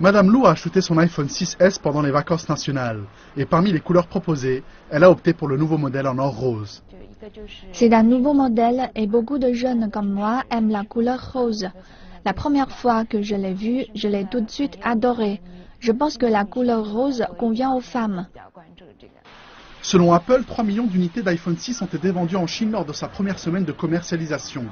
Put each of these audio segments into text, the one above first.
Madame Lou a acheté son iPhone 6S pendant les vacances nationales. Et parmi les couleurs proposées, elle a opté pour le nouveau modèle en or rose. C'est un nouveau modèle et beaucoup de jeunes comme moi aiment la couleur rose. La première fois que je l'ai vu, je l'ai tout de suite adoré. Je pense que la couleur rose convient aux femmes. Selon Apple, 3 millions d'unités d'iPhone 6 ont été vendues en Chine lors de sa première semaine de commercialisation.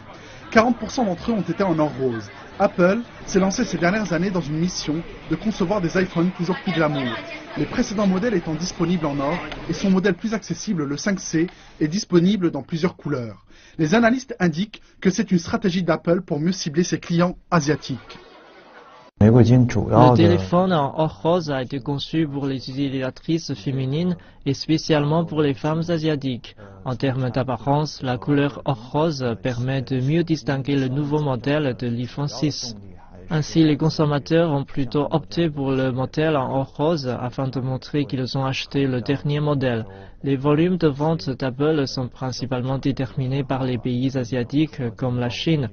40% d'entre eux ont été en or rose. Apple s'est lancé ces dernières années dans une mission de concevoir des iPhones toujours plus glamour. Les précédents modèles étant disponibles en or et son modèle plus accessible, le 5C, est disponible dans plusieurs couleurs. Les analystes indiquent que c'est une stratégie d'Apple pour mieux cibler ses clients asiatiques. Le téléphone en or rose a été conçu pour les utilisatrices féminines et spécialement pour les femmes asiatiques. En termes d'apparence, la couleur or rose permet de mieux distinguer le nouveau modèle de l'iPhone 6. Ainsi, les consommateurs ont plutôt opté pour le modèle en or rose afin de montrer qu'ils ont acheté le dernier modèle. Les volumes de vente d'Apple sont principalement déterminés par les pays asiatiques comme la Chine.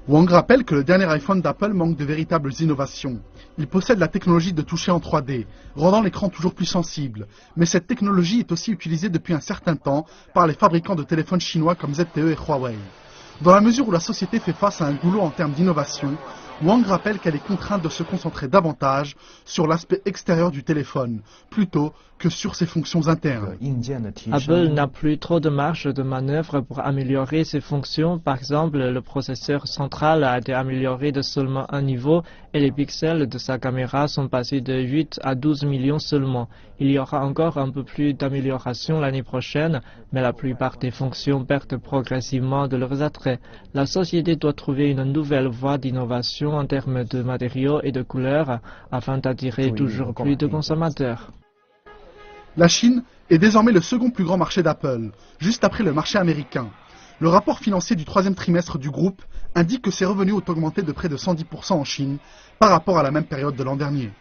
Wang rappelle que le dernier iPhone d'Apple manque de véritables innovations. Il possède la technologie de toucher en 3D, rendant l'écran toujours plus sensible. Mais cette technologie est aussi utilisée depuis un certain temps par les fabricants de téléphones chinois comme ZTE et Huawei. Dans la mesure où la société fait face à un goulot en termes d'innovation, Wang rappelle qu'elle est contrainte de se concentrer davantage sur l'aspect extérieur du téléphone, plutôt que sur ses fonctions internes. Apple n'a plus trop de marge de manœuvre pour améliorer ses fonctions. Par exemple, le processeur central a été amélioré de seulement un niveau et les pixels de sa caméra sont passés de 8 à 12 millions seulement. Il y aura encore un peu plus d'amélioration l'année prochaine, mais la plupart des fonctions perdent progressivement de leurs attraits. La société doit trouver une nouvelle voie d'innovation en termes de matériaux et de couleurs afin d'attirer toujours plus de consommateurs. La Chine est désormais le second plus grand marché d'Apple, juste après le marché américain. Le rapport financier du troisième trimestre du groupe indique que ses revenus ont augmenté de près de 110% en Chine par rapport à la même période de l'an dernier.